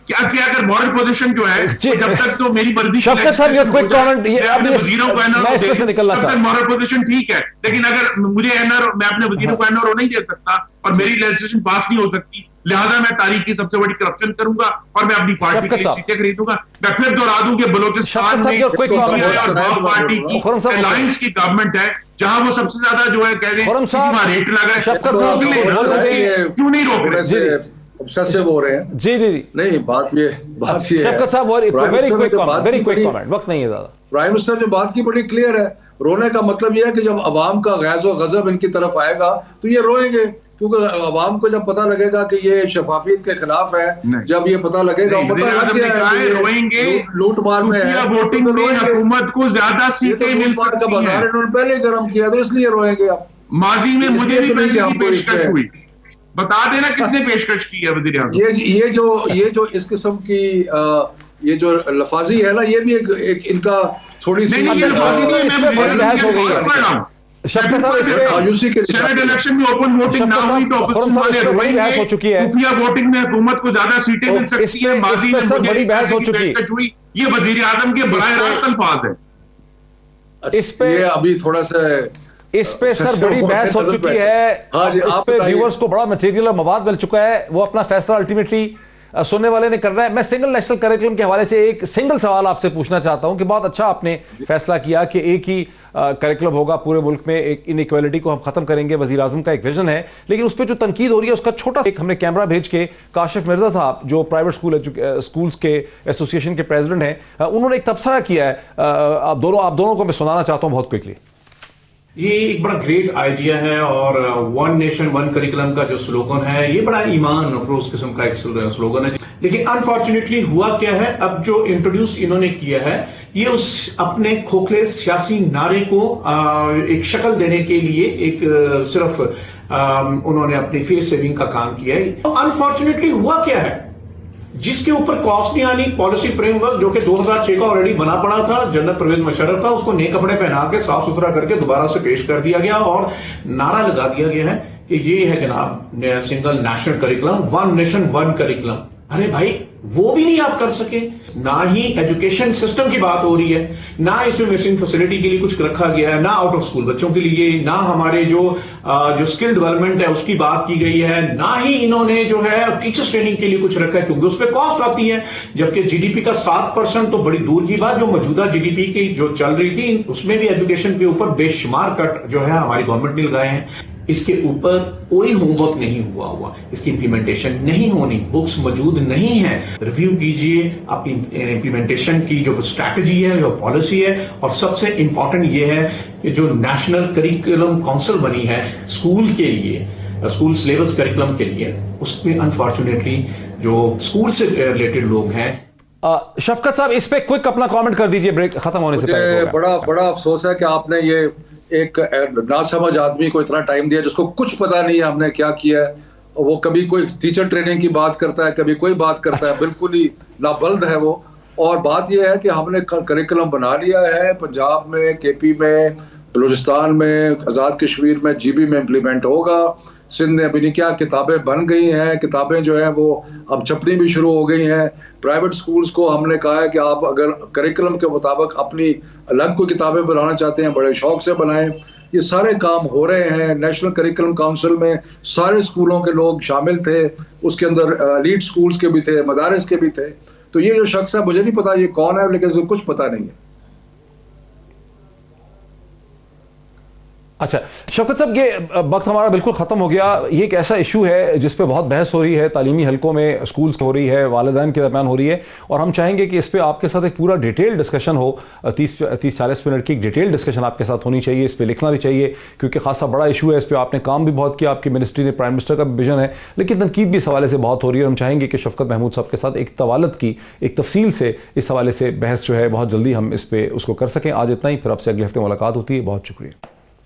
क्या अगर मॉरल पोजीशन जो है, जब तक तो मेरी मर्जी शफकत साहब का क्विक कमेंट, ये अपने वजीरों को मैं इसमें निकलना तब तक मॉरल पोजीशन ठीक है, लेकिन अगर मुझे एनआर, मैं अपने वजीरों को एनआर नहीं दे सकता और मेरी लेजिस्लेशन पास नहीं हो सकती, लिहाजा मैं तारीख की सबसे बड़ी करप्शन करूंगा और मैं अपनी पार्टी के लिए सीटें खरीदूंगा। मैं फिर दोहरा दूं कि बलोचिस्तान में पार्टी की अलायंस की गवर्नमेंट है, जहां वो सबसे ज्यादा जो है कह रहे हैं रेट लगा है, क्यों नहीं रोक रहे? ऑब्सेसिव हो रहे हैं। जी जी नहीं, बात ये है शफकत साहब, वेरी क्विक कमेंट, वक्त नहीं है ज्यादा। प्राइम मिनिस्टर जो बात की बड़ी क्लियर है, रोने का मतलब ये है कि जब अवाम का गैज़ और गजब इनकी तरफ आएगा तो ये रोएंगे, क्योंकि अवाम को जब पता लगेगा कि ये शफाफियत के खिलाफ है, जब ये पता लगेगा रोएंगे, लूट मार में है, वोटिंग में हुकूमत को ज्यादा सीटें मिल सकती हैं, बाजार इन्होंने पहले गर्म किया, तो इसलिए रोएंगे। अब माजी में मुझे भी पेशकश हुई, बता देना किसने पेशकश की है वज़ीर आज़म? ये जो इस किस्म की ये जो लफाजी है ना, ये भी एक इनका थोड़ी सी बहस हो गई है। शफकत साहब, सेनेट इलेक्शन में ओपन वोटिंग ना हुई तो अपोजिशन वाले रोएंगे, हो चुकी है, खुफिया वोटिंग में हुकूमत को ज्यादा सीटें मिल सकती है, माजी में मुझे बड़ी बहस हो चुकी है। ये वज़ीर आज़म के बराह रास्त अल्फाज है। इस पे अभी थोड़ा सा इस पे सर बड़ी बहस हो चुकी है, इस पे व्यूअर्स को बड़ा मटेरियल और मवाद मिल चुका है, वो अपना फैसला अल्टीमेटली सुनने वाले ने करना है। मैं सिंगल नेशनल करिकुलम के हवाले से एक सिंगल सवाल आपसे पूछना चाहता हूं कि बहुत अच्छा आपने फैसला किया कि एक ही करिकुलम होगा पूरे मुल्क में, एक इनइक्वालिटी को हम खत्म करेंगे, वज़ीर आज़म का एक विजन है, लेकिन उस पर जो तनकीद हो रही है उसका छोटा एक हमने कैमरा भेज के काशिफ मिर्जा साहब जो प्राइवेट स्कूल्स के एसोसिएशन के प्रेसिडेंट हैं, उन्होंने एक तबसरा किया है, आप दोनों को मैं सुनाना चाहता हूं बहुत क्विकली। ये एक बड़ा ग्रेट आइडिया है और वन नेशन वन करिकुलम का जो स्लोगन है, ये बड़ा ईमान अफरोज किस्म का एक स्लोगन है, लेकिन अनफॉर्चुनेटली हुआ क्या है, अब जो इंट्रोड्यूस इन्होंने किया है, ये उस अपने खोखले सियासी नारे को एक शक्ल देने के लिए एक सिर्फ उन्होंने अपनी फेस सेविंग का काम किया है। तो अनफॉर्चुनेटली हुआ क्या है, जिसके ऊपर कॉस्ट नहीं आनी, पॉलिसी फ्रेमवर्क जो कि 2006 का ऑलरेडी बना पड़ा था जनरल परवेज मुशर्रफ का, उसको नए कपड़े पहना के साफ सुथरा करके दोबारा से पेश कर दिया गया और नारा लगा दिया गया है कि ये है जनाब single national curriculum, one nation one curriculum. अरे भाई, वो भी नहीं आप कर सके। ना ही एजुकेशन सिस्टम की बात हो रही है, ना इसमें मिसिंग फैसिलिटी के लिए कुछ रखा गया है, ना आउट ऑफ स्कूल बच्चों के लिए, ना हमारे जो स्किल डेवलपमेंट है उसकी बात की गई है, ना ही इन्होंने जो है टीचर्स ट्रेनिंग के लिए कुछ रखा है, क्योंकि उस पर कॉस्ट आती है, जबकि जीडीपी का 7% तो बड़ी दूर की बात, जो मौजूदा जीडीपी की जो चल रही थी उसमें भी एजुकेशन के ऊपर बेशुमार कट जो है हमारी गवर्नमेंट ने लगाए हैं। इसके ऊपर कोई होमवर्क नहीं हुआ, इसकी इंप्लीमेंटेशन नहीं होनी, बुक्स मौजूद नहीं है। रिव्यू कीजिए अपनी इंप्लीमेंटेशन की जो स्ट्रैटेजी है, जो पॉलिसी है, और सबसे इंपॉर्टेंट ये है कि जो नेशनल करिकुलम काउंसिल बनी है स्कूल के लिए, स्कूल सिलेबस करिकुलम के लिए, उसमें अनफॉर्चुनेटली जो स्कूल से रिलेटेड लोग हैं। शफकत साहब, इस पे क्विक अपना कमेंट कर दीजिए ब्रेक खत्म होने से पहले। बड़ा अफसोस है कि आपने ये एक नासमझ आदमी को इतना टाइम दिया जिसको कुछ पता नहीं है हमने क्या किया है। वो कभी कोई टीचर ट्रेनिंग की बात करता है, कभी कोई बात करता है, बिल्कुल ही नाबल्द है वो। और बात यह है कि हमने करिकुलम बना लिया है, पंजाब में, केपी में, बलूचिस्तान में, आज़ाद कश्मीर में, जीबी में इम्प्लीमेंट होगा। سندھ نے ابھی نہیں کیا. کتابیں بن گئی ہیں, کتابیں جو ہیں وہ اب چھپنی بھی شروع ہو گئی ہیں. پرائیویٹ سکولز کو ہم نے کہا ہے کہ آپ اگر کریکولم کے مطابق اپنی الگ کوئی کتابیں بنانا چاہتے ہیں بڑے شوق سے بنائیں. یہ سارے کام ہو رہے ہیں. نیشنل کریکولم کونسل میں سارے اسکولوں کے لوگ شامل تھے, اس کے اندر ایلیٹ سکولز کے بھی تھے, مدارس کے بھی تھے. تو یہ جو شخص ہے مجھے نہیں پتا یہ کون ہے, لیکن اسے کچھ پتا نہیں ہے. اچھا شوکت صاحب, یہ وقت ہمارا بالکل ختم ہو گیا. یہ ایک ایسا ایشو ہے جس پہ بہت بحث ہو رہی ہے, تعلیمی حلقوں میں اسکولز ہو رہی ہے, والدین کے درمیان ہو رہی ہے, اور ہم چاہیں گے کہ اس پہ آپ کے ساتھ ایک پورا ڈیٹیل ڈسکشن ہو. 30-40 منٹ کی ایک ڈیٹیل ڈسکشن آپ کے ساتھ ہونی چاہیے. اس پہ لکھنا بھی چاہیے کیونکہ خاصا بڑا ایشو ہے. اس پہ آپ نے کام بھی بہت کیا, آپ کی منسٹری نے, پرائم منسٹر کا بھی ویژن ہے, لیکن تنقید بھی اس حوالے سے بہت ہو رہی ہے. اور ہم چاہیں گے کہ شفقت محمود صاحب کے ساتھ ایک طوالت کی, ایک تفصیل سے اس حوالے سے بحث جو ہے بہت جلدی ہم اس پہ اس کو کر سکیں. آج اتنا ہی, پھر آپ سے اگلے ہفتے ملاقات ہوتی ہے. بہت شکریہ.